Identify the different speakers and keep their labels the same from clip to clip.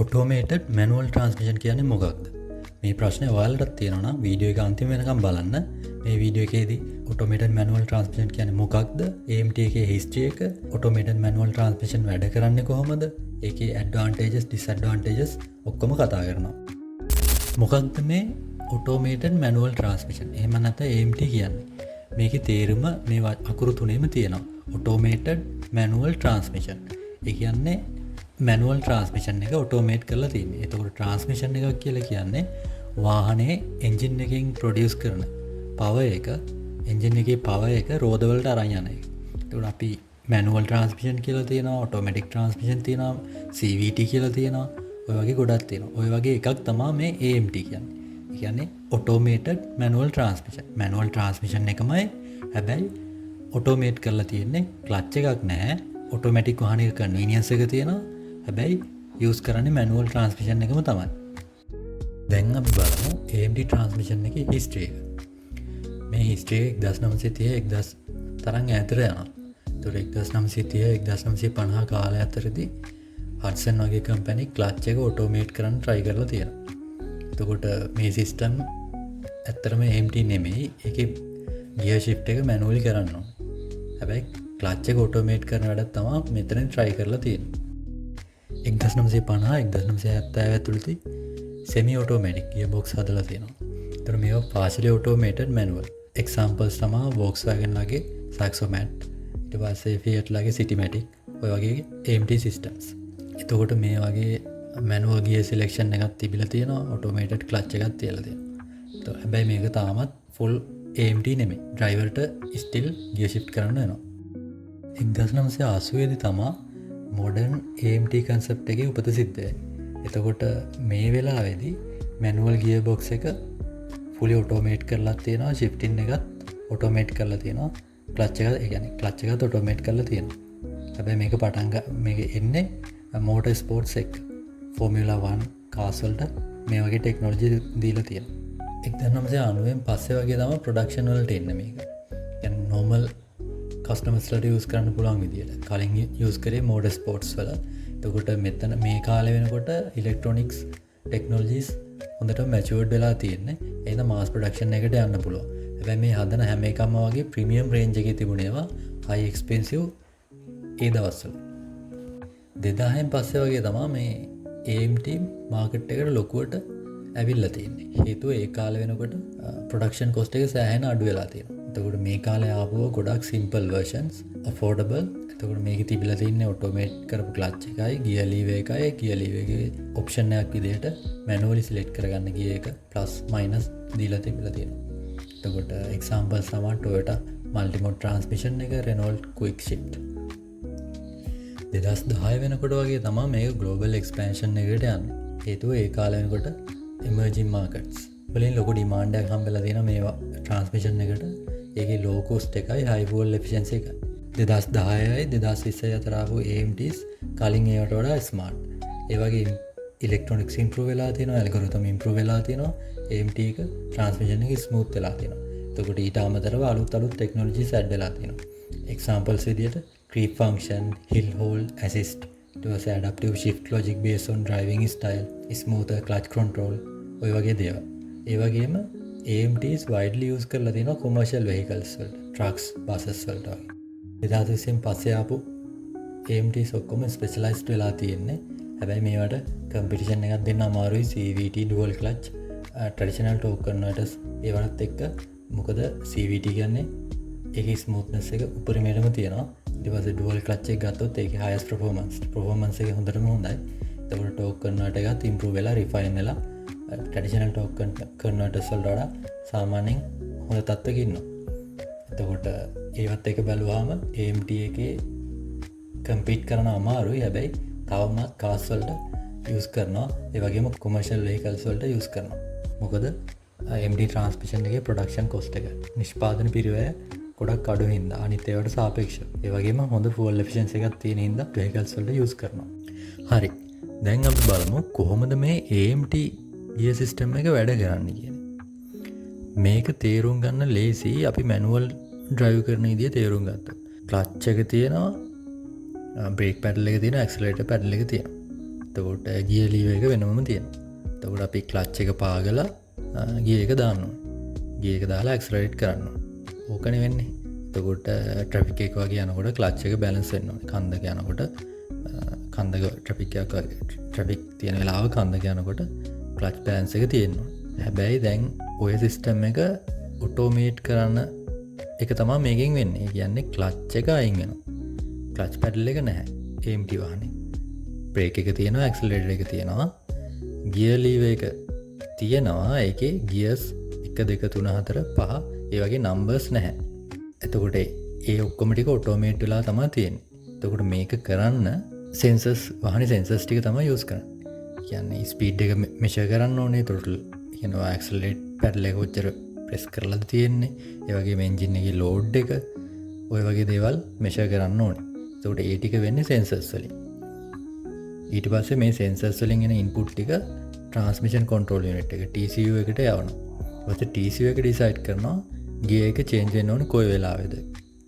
Speaker 1: Automated manual transmission කියන්නේ මොකක්ද? මේ ප්‍රශ්නය ඔයාලටත් තියෙනවා නම් වීඩියෝ එක අන්තිම වෙනකම් බලන්න. මේ වීඩියෝ එකේදී ඔටෝමේටඩ් මැනුවල් ට්‍රන්ස්මිෂන් කියන්නේ මොකක්ද? AMT එකේ හිස්ටරි එක, ඔටෝමේටඩ් මැනුවල් ට්‍රන්ස්මිෂන් වැඩ කරන්නේ කොහොමද? ඒකේ ඇඩ්වාන්ටේජස්, ඩිස්ඇඩ්වාන්ටේජස් ඔක්කොම කතා කරනවා. මොකක්ද මේ ඔටෝමේටඩ් මැනුවල් ට්‍රන්ස්මිෂන්? එහෙම නැත්නම් AMT කියන්නේ. මේකේ තේරුම මේ අකුරු තුනේම තියෙනවා. Automated manual transmission. ඒ කියන්නේ මැනුවල් ට්‍රන්ස්මිෂන් එක ඔටෝමේට් කරලා තියෙන්නේ. එතකොට ට්‍රන්ස්මිෂන් එකක් කියලා කියන්නේ වාහනේ එන්ජින් එකකින් ප්‍රොඩියුස් කරන පවර් එක, එන්ජින් එකේ පවර් එක රෝද වලට අරන් යන එක. එතකොට අපි මැනුවල් ට්‍රන්ස්මිෂන් කියලා තියෙනවා, ඔටෝමැටික් ට්‍රන්ස්මිෂන් තියෙනවා, CVT කියලා තියෙනවා. ඔය වගේ ගොඩක් තියෙනවා. ඔය වගේ එකක් තමයි මේ AMT කියන්නේ. ඒ කියන්නේ automated manual transmission. Manual transmission එකමයි. හැබැයි ඔටෝමේට් කරලා තියෙන්නේ. ක්ලච් එකක් නැහැ. ඔටෝමැටික් වාහනයක කන්වීනියන්ස් එක තියෙනවා. හැබැයි යස් කරන්නේ මැනුවල් ට්‍රන්ස්මිෂන් එකම තමයි. දැන් අපි බලමු AMT ට්‍රන්ස්මිෂන් එකේ හිස්ටරි එක. මේ හිස්ටරි එක 1930 තරම් ඈතට යනවා. ඒතකොට 1930 1950 කාලය අතරදී හඩ්සන් වගේ කම්පැනි ක්ලච් එක ඔටෝමේට් කරන්න try කරලා තියෙනවා. එතකොට මේ සිස්ටම් ඇත්තටම AMT නෙමෙයි. ඒකේ ගියර් shift එක මැනුවලි කරන්න ඕන. හැබැයි ක්ලච් එක ඔටෝමේට් කරන වැඩක් තමයි මෙතනින් try කරලා තියෙන්නේ. 1950 1970 ඇතුළතදී සෙමි ඔටෝමැටික් ගියර් බොක්ස් හදලා තියෙනවා. ඒතර මේවා partially automated manual. examples තමයි Volkswagen ලගේ Saxomat, ඊට පස්සේ Fiat ලගේ Citimatic, ඔය වගේ AMT systems. එතකොට මේ වගේ manual gear selection එකක් තිබිලා තියෙනවා, automated clutch එකක් තියලා තියෙනවා. හැබැයි මේක තාමත් full AMT නෙමෙයි. driverට still gear shift කරන්න වෙනවා. 1980 දී තමයි මොඩර්න් AMT කන්සෙප්ට් එකේ උපත සිද්ධ වෙන්නේ. එතකොට මේ වෙලාවේදී මැනුවල් ගියර් බොක්ස් එක fully automate කරලා තියෙනවා, shifting එකත් automate කරලා තියෙනවා, clutch එක, ඒ කියන්නේ clutch එකත් automate කරලා තියෙනවා. හැබැයි මේක මේක එන්නේ motor sports එක, Formula 1 cars වලට මේ වගේ technology දීලා තියෙනවා. 1990 පස්සේ වගේ තමයි production වලට එන්නේ මේක. කියන්නේ normal කස්ටමස්ලට යස් කරන්න පුළුවන් විදියට. කලින් යස් කරේ මෝටර් ස්පෝර්ට්ස් වල. එතකොට මෙතන මේ කාලේ වෙනකොට ඉලෙක්ට්‍රොනික්ස් ටෙක්නොලොජිස් හොඳට මැචුවර්ඩ් වෙලා තියෙන්නේ. එහෙනම් මාස් ප්‍රොඩක්ෂන් එකට යන්න පුළුවන්. හැබැයි මේ හදන හැම එකම වගේ ප්‍රීමියම් රේන්ජ් එකේ තිබුණේවා හයි එක්ස්පෙන්සිව් ඒ දවස්වල. 2000න් පස්සේ වගේ තමයි මේ AMT මාකට් එකට ලොකුවට ඇවිල්ලා තියෙන්නේ. හේතුව ඒ කාලේ වෙනකොට ප්‍රොඩක්ෂන් කොස්ට් එක සෑහෙන අඩු වෙලා තියෙනවා. එතකොට මේ කාලේ ආපුව ගොඩක් සිම්පල් versions, affordable. එතකොට මේකේ තිබිලා තින්නේ ඔටෝමේට් කරපු ක්ලච් එකයි, ගියර් ලීවර් එකයි. ගියර් ලීවර් එකේ ඔප්ෂන් එකක් විදිහට මැනුවලි සිලෙක්ට් කරගන්න ගියර් එක ප්ලස් මයිනස් දීලා තිබිලා තියෙනවා. එතකොට examples තමයි Toyota multi-mode transmission එක, Renault quick shift. 2010 වෙනකොට වගේ තමයි මේක global expansion එකට යන්නේ. හේතුව ඒ කාලේ වෙනකොට emerging markets වලින් ලොකු demand එකක් හම්බෙලා තියෙනවා මේ transmission එකට. ඒකේ low cost එකයි high fuel efficiency එකයි. 2010යි 2020යි අතර ආපු AMTs කලින් ඒවට වඩා smart. ඒ වගේ electronics improve වෙලා තියෙනවා, algorithm improve වෙලා තියෙනවා. AMT එක transmission එක smooth වෙලා තියෙනවා. එතකොට ඊට අමතරව අලුත් technologies add වෙලා තියෙනවා. examples විදියට creep function, hill hold assist, ඊට පස්සේ adaptive shift logic based on driving style, smoother clutch control, ඔය වගේ දේවල්. ඒ වගේම AMTs widely use කරලා තියෙනවා commercial vehicles වලට, trucks, buses වලට වගේ. 2020න් පස්සේ ආපු AMTs ඔක්කොම specialized වෙලා තියෙන්නේ. හැබැයි මේවට competition එකක් දෙන්න අමාරුයි. CVT, dual clutch, traditional torque converters ඒවලත් එක්ක. මොකද CVT කියන්නේ ඒකේ smoothness එක උපරිමයටම තියෙනවා. ඊට පස්සේ dual clutch එක ගත්තොත් ඒකේ highest performance එක හොඳටම හොඳයි. ඒතකොට torque converter එකත් improve වෙලා refine වෙලා ට්‍රැඩිෂනල් torque converters වලට වඩා සාමාන්‍යයෙන් හොඳ තත්ත්වයක ඉන්නවා. එතකොට ඒවත් එක බැලුවාම AMT එකේ කම්පීට් කරන්න අමාරුයි. හැබැයි තවමත් cars වලට use කරනවා. ඒ වගේම commercial vehicles වලට use කරනවා. මොකද AMT transmission එකේ production cost එක, නිෂ්පාදන පිරිවැය ගොඩක් අඩු හින්දා අනිත් ඒවාට සාපේක්ෂව. ඒ වගේම හොඳ fuel efficiency එකක් තියෙන හින්දා vehicles වලට use කරනවා. හරි. දැන් අපි බලමු කොහොමද මේ AMT gear system එක වැඩ කරන්න කියන්නේ. මේක තේරුම් ගන්න ලේසි අපි manual drive කරන විදිය තේරුම් ගත්තොත්. clutch එක තියෙනවා, brake pedal එක තියෙනවා, accelerator pedal එක තියෙනවා. එතකොට ගිය ලීව එක වෙනම තියෙනවා. එතකොට අපි ක්ලච් එක පාගලා ගිය එක දාන්න ඕනේ. ගිය එක දාලා ඇක්සලරේට් කරන්න ඕනේ. ඕකනේ වෙන්නේ. එතකොට ට්‍රැෆික් එක වගේ යනකොට ක්ලච් එක බැලන්ස් වෙන්න ඕනේ. කන්දක යනකොට කන්දක ට්‍රැෆික් තියෙන වෙලාව කන්දක යනකොට ක්ලච් බැලන්ස් එක තියෙන්න ඕනේ. හැබැයි දැන් ඔය සිස්ටම් එක ඔටෝමේට් කරන්න එක තමා මේකින් වෙන්නේ. කියන්නේ ක්ලච් එක අයින් වෙනවා. ක්ලච් පැඩල් එක නැහැ AMT වාහනේ. බ්‍රේක් එක තියෙනවා, ඇක්සලරේටර් එක තියෙනවා, ගියර් ලීවර් එක තියෙනවා. ඒකේ ගියර්ස් 1 2 3 4 5 ඒ වගේ නම්බර්ස් නැහැ. එතකොට ඒ ඔක්කොම ටික ඔටෝමේට් වෙලා තමයි තියෙන්නේ. එතකොට මේක කරන්න සෙන්සර්ස් වාහනේ සෙන්සර්ස් ටික තමයි යූස් කරන්නේ. කියන්නේ ස්පීඩ් එක මෙෂර් කරන්න ඕනේ, throttle කියනවා ඇක්සලරේට් පැඩල් එක කොච්චර ප්‍රෙස් කරලාද තියෙන්නේ, ඒ වගේම එන්ජින් එකේ ලෝඩ් එක, ඔය වගේ දේවල් මෙෂර් කරන්න ඕනේ. එතකොට ඒ ටික වෙන්නේ සෙන්සර්ස් වලින්. ඊට පස්සේ මේ සෙන්සර්ස් වලින් එන ඉන්පුට් ටික ට්‍රාන්ස්මිෂන් කන්ට්‍රෝල් යුනිට් එක TCU එකට යවනවා. ඊපස්සේ TCU එක ඩිසයිඩ් කරනවා ගියර් එක චේන්ජ් වෙන්න ඕනේ කොයි වෙලාවෙද,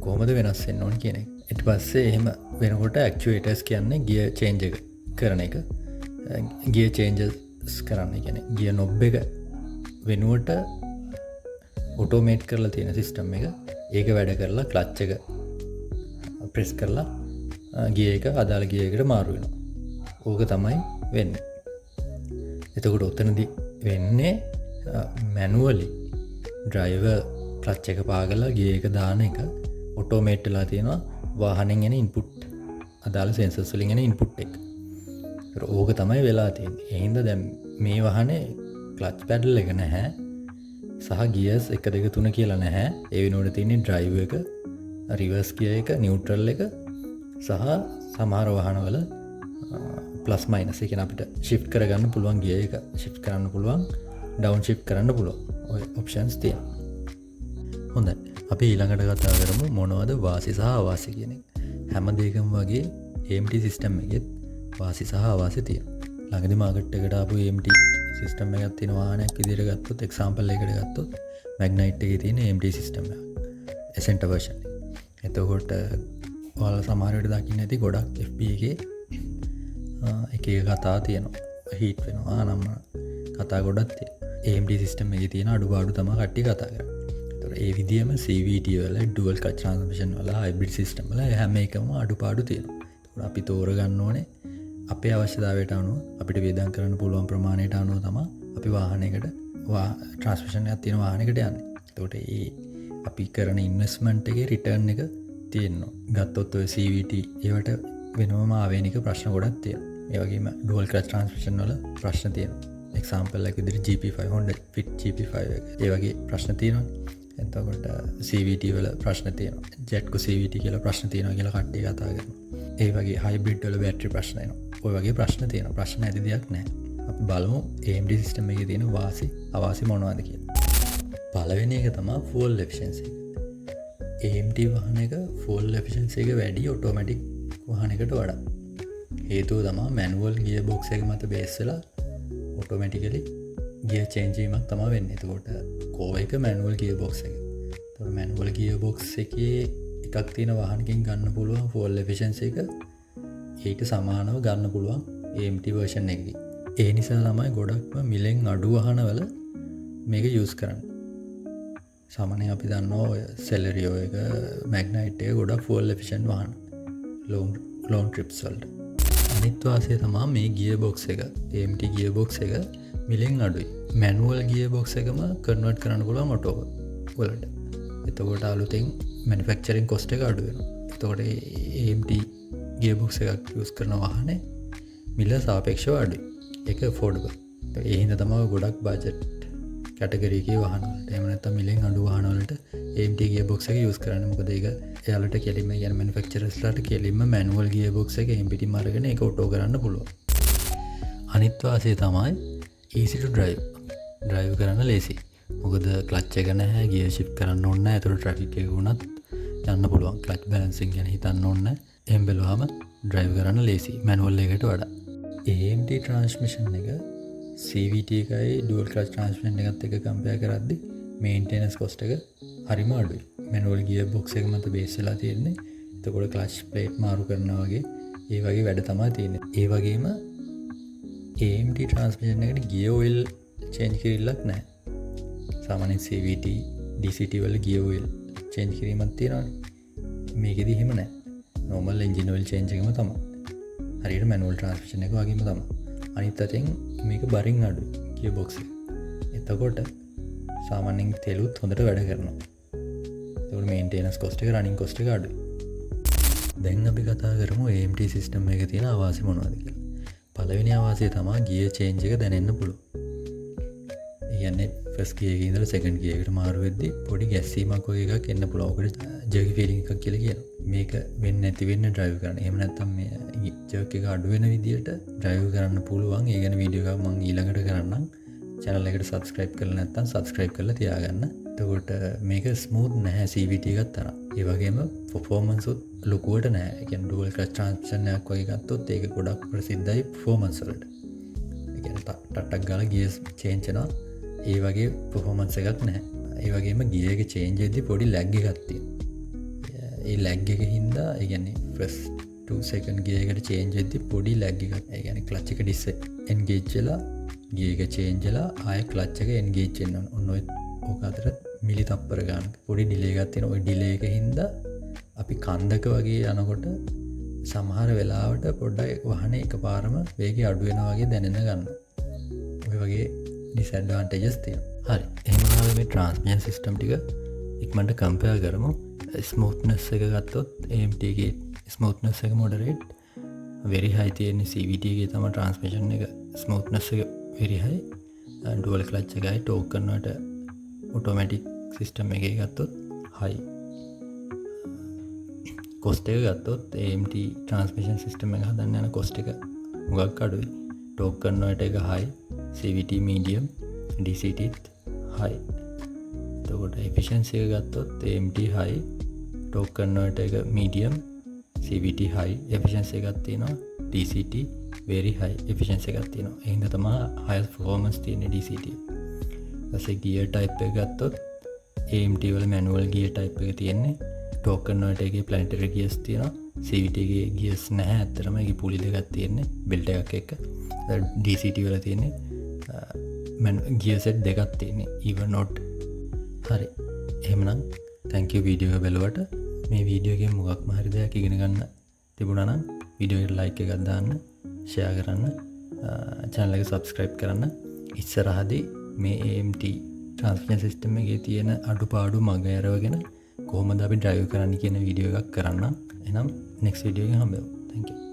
Speaker 1: කොහොමද වෙනස් වෙන්න ඕනේ කියන එක. ඊට පස්සේ එහෙම වෙනකොට ඇක්චුවේටර්ස් කියන්නේ ගියර් චේන්ජ් එක කරන එක. ගියර් චේන්ජස් කරන්න කියන්නේ ගියර් නොබ් එක වෙනුවට ඔටෝමේට් කරලා තියෙන සිස්ටම් එක ඒක වැඩ කරලා ක්ලච් එක ප්‍රෙස් කරලා ගියර් එක අදාළ ගියර් එකට මාරු වෙනවා. ඕක තමයි වෙන්නේ. එතකොට ඔතනදී වෙන්නේ මැනුවලි ඩ්‍රයිවර් ක්ලච් එක පාගලා ගියර් එක දාන එක ඔටෝමේට් වෙලා තියෙනවා වාහනෙන් එන ඉන්පුට් අදාළ සෙන්සර්ස් වලින් එන ඉන්පුට් එක. ඕක තමයි වෙලා තියෙන්නේ. ඒ හින්දා දැන් මේ වාහනේ ක්ලච් පැඩල් එක නැහැ සහ ගියර්ස් 1 2 3 කියලා නැහැ. ඒ වෙනුවට තියෙන්නේ ඩ්‍රයිව් එක, රිවර්ස් ගියර් එක, නියුට්‍රල් එක සහ සමහර වාහනවල ප්ලස් මයිනස් එක අපිට ශිෆ්ට් කරගන්න පුළුවන්, ගියර් එක ශිෆ්ට් කරන්න පුළුවන්, ඩවුන් ශිෆ්ට් කරන්න පුළුවන්. ඔය ඔප්ෂන්ස් තියෙනවා. හොඳයි. අපි ඊළඟට කතා කරමු මොනවද වාසි සහ අවාසි කියන එක. හැම දෙයකම වගේ AMT සිස්ටම් එකෙත් වාසි සහ අවාසි තියෙනවා. ළඟදී මාකට් එකට ආපු AMT සිස්ටම් එකක් තියෙන වාහනයක් විදිහට ගත්තොත්, එක්සැම්පල් එකකට ගත්තොත් මැග්නයිට් එකේ තියෙන AMT සිස්ටම් එක. එසෙන්ටර් වර්ෂන්. එතකොට ඔයාලා සමහර වෙලට දකින්න ඇති ගොඩක් FB එකේ එක කතා තියෙනවා. හීට් වෙනවා නම් කතා ගොඩක් තියෙනවා. AMT සිස්ටම් එකේ තියෙන අඩුපාඩු තමයි කට්ටිය කතා කරන්නේ. ඒතකොට ඒ විදිහම CVT වල, ඩුවල් ක්ලච් ට්‍රාන්ස්මිෂන් වල, හයිබ්‍රිඩ් සිස්ටම් වල හැම එකම අඩුපාඩු තියෙනවා. ඒතකොට අපි තෝරගන්න ඕනේ අපේ අවශ්‍යතාවයට අනුව අපිට වේදම් කරන්න පුළුවන් ප්‍රමාණයට අනුව තමයි අපි වාහනයකට ට්‍රාන්ස්මිෂන් එකක් තියෙන වාහනයකට යන්නේ. එතකොට ඒ අපි කරන ඉන්වෙස්ට්මන්ට් එකේ රිටර්න් එක තියෙනවා. ගත්තොත් ඔය CVT ඒවට වෙනම ආවේනික ප්‍රශ්න ගොඩක් තියෙනවා. ඒ වගේම ඩුවල් ක්ලච් ට්‍රාන්ස්මිෂන් වල ප්‍රශ්න තියෙනවා. එක්සැම්පල් එකක් විදිහට GP5 Honda Fit GP5 එක. ඒ වගේ ප්‍රශ්න තියෙනවා. එතකොට CVT වල ප්‍රශ්න තියෙනවා. Jetco CVT කියලා ප්‍රශ්න තියෙනවා කියලා කට්ටිය කතා කරනවා. ඒ වගේ හයිබ්‍රිඩ් වල බැටරි ප්‍රශ්න එනවා. ඔය වගේ ප්‍රශ්න තියෙනවා. ප්‍රශ්න නැති දෙයක් නැහැ. අපි බලමු AMD සිස්ටම් එකේ තියෙන වාසි අවාසි මොනවද කියලා. පළවෙනි එක තමයි fuel efficiency. AMD වාහනයක fuel efficiency එක වැඩි ඔටෝමැටික් වාහනයකට වඩා. හේතුව තමයි manual gearbox එක මත බේස් වෙලා automatically gear change වීමක් තමයි වෙන්නේ. එතකොට කෝ එක manual gearbox එක. එතකොට manual gearbox එකේ එකක් තියෙන වාහනකින් ගන්න පුළුවන් fuel efficiency එක ඊට සමානව ගන්න පුළුවන් AMT version එකකින්. ඒ නිසා ළමයි ගොඩක්ම මිලෙන් අඩු වාහනවල මේක යූස් කරන්නේ. සාමාන්‍යයෙන් අපි දන්නවා ඔය Celerio එක, Magnite එක ගොඩක් fuel efficient වාහන. long trips වලට. අනිත් වාසිය තමයි මේ gearbox එක. AMT gearbox එක මිලෙන් අඩුයි. manual gearbox එකම convert කරන්න පුළුවන් auto වලට. එතකොට අලුතෙන් manufacturing cost එක අඩු වෙනවා. එතකොට AMT gearbox එකක් use කරන වාහනේ මිල සාපේක්ෂව අඩුයි. ඒක affordable. ඒ හින්දා තමයි ගොඩක් budget category එකේ වාහන වලට එහෙම නැත්නම් මිලෙන් අඩු වාහන වලට AMT gearbox එක use කරන්නේ. මොකද ඒක එයාලට කෙලින්ම කියන manufacturers ලාට කෙලින්ම manual gearbox එක AMT මාර්ගන ඒක auto කරන්න පුළුවන්. අනිත් වාසිය තමයි easy to drive. drive කරන්න ලේසි. මොකද clutch එක නැහැ, gear shift කරන්න ඕනේ නැහැ. ඒතර traffic එක වුණත් යන්න පුළුවන්. clutch balancing ගැන හිතන්න ඕනේ නැහැ. එහෙම බැලුවාම drive කරන්න ලේසි manual එකකට වඩා. AMT transmission එක CVT එකයි dual clutch transmission එකත් එක්ක compare කරද්දී maintenance cost එක හරිම අඩුයි. manual gearbox එක මත base වෙලා තියෙන්නේ. එතකොට clutch plate මාරු කරනවා වගේ ඒ වගේ වැඩ තමයි තියෙන්නේ. ඒ වගේම AMT ට්‍රන්ස්මිෂන් එකට ගිය ඔයිල් චේන්ජ් කිරිල්ලක් නෑ. සාමානෙන් CVT DCT වල ගිය ඔයිල් චේන්ජ් කිරීමක් තියෙනවානේ. මේකෙදි එහෙම නෑ. නෝමල් එන්ජින් ඔයිල් චේන්ජ් එකම තමයි. හරියට මැනුවල් ට්‍රන්ස්මිෂන් එක වගේම තමයි. අනිත් අතින් මේක බරින් අඩුයි ගියර් බොක්ස් එක. එතකොට සාමාන්‍යයෙන් තෙලුත් හොඳට වැඩ කරනවා. ඒකට මේන්ටේනන්ස් කොස්ට් එක රනින් කොස්ට් එක අඩුයි. දැන් අපි කතා කරමු AMT සිස්ටම් එකේ තියෙන අවාසි මොනවද කියලා. පළවෙනි අවාසිය තමයි ගියර් චේන්ජ් එක දැනෙන්න පුළුවන්. ඒ කියන්නේ ෆස්ට් ගියර් එකේ ඉඳලා සෙකන්ඩ් ගියර් එකට මාරු වෙද්දී පොඩි ගැස්සීමක් වගේ එකක් එන්න පුළුවන්. ඔකට ජර්කි ෆීලිං එකක් කියලා කියනවා. මේක වෙන්නේ නැති වෙන්න ඩ්‍රයිව් කරන්න. එහෙම නැත්නම් මේ ජර්ක් එක අඩු වෙන විදියට ඩ්‍රයිව් කරන්න පුළුවන්. ඒ ගැන වීඩියෝ එකක් මම ඊළඟට කරන්නම්. channel එකට subscribe කරලා නැත්නම් subscribe කරලා තියාගන්න. එතකොට මේක ස්මූත් නැහැ CVT එකත් තරම්. ඒ වගේම performance උත් ලොකුවට නැහැ. ඒ කියන්නේ dual clutch transmission එකක් වගේ ගත්තොත් ඒක ගොඩක් ප්‍රසිද්ධයි performance වලට. ඒ කියන්නේ ටට්ටක් ගාලා gears change වෙනවා. ඒ වගේ performance එකක් නැහැ. ඒ වගේම gear එක change වෙද්දී පොඩි lag එකක් තියෙනවා. ඒ lag එක හින්දා ඒ කියන්නේ first to second gear එකට change වෙද්දී පොඩි lag එකක්. ඒ කියන්නේ clutch එක disengage වෙලා gear එක change වෙලා ආයෙ clutch එක engage වෙන්න ඕන. ඔන්න ඔය ඕක අතර මිලි තප්පර ගානක පොඩි ඩිලේ එකක් තියෙනවා. ওই ඩිලේ එක හින්දා අපි කන්දක වගේ යනකොට සමහර වෙලාවට පොඩ්ඩක් වහනේ එකපාරම වේගය අඩු වෙනවා වගේ දැනෙන ගන්නවා. ඔය වගේ disadvantages තියෙනවා. හරි. එහෙනම් මේ transmission system ටික ඉක්මනට compare කරමු. smoothness එක ගත්තොත් AMT එකේ smoothness එක moderate, very high තියෙන CVT එකේ තමයි transmission එක smoothness එක very high. dual clutch එකයි torque කරනවට automatic system එකේ ගත්තොත් high. cost එක ගත්තොත් AMT transmission system එක හදන්න යන cost එක හුඟක් අඩුයි. torque කරනවට එක high, CVT medium, DCT high. එතකොට efficiency එක ගත්තොත් AMT high, torque කරනවට එක medium, CVT high efficiency එකක් තියෙනවා. DCT very high efficiency එකක් තියෙනවා. ඒ හින්දා තමයි highest performance තියෙන්නේ DCT. ඊපස්සේ gear type එක ගත්තොත් AMT වල manual gear type එක තියෙන්නේ. torque කරනවට එකේ planetary gears තියෙනවා. CVT එකේ gears නැහැ. ඇත්තටම ඒකේ පුලි දෙකක් තියෙන්නේ belt එකක් එක්ක. DCT වල තියෙන්නේ gear set දෙකක් තියෙන්නේ even not. හරි. එහෙමනම් thank you වීඩියෝ එක බලුවට. මේ වීඩියෝ එකෙන් මොකක්ම හරි දෙයක් ඉගෙන ගන්න තිබුණා නම් වීඩියෝ එකට like එකක් දාන්න, share කරන්න, channel එක subscribe කරන්න. ඉස්සරහදී මේ AMT transmission system එකේ තියෙන අඩුපාඩු මග ඇරවගෙන කොහොමද අපි drive කරන්න කියන වීඩියෝ එකක් කරන්න. එහෙනම් next video එකෙන් හම්බෙමු. Thank you.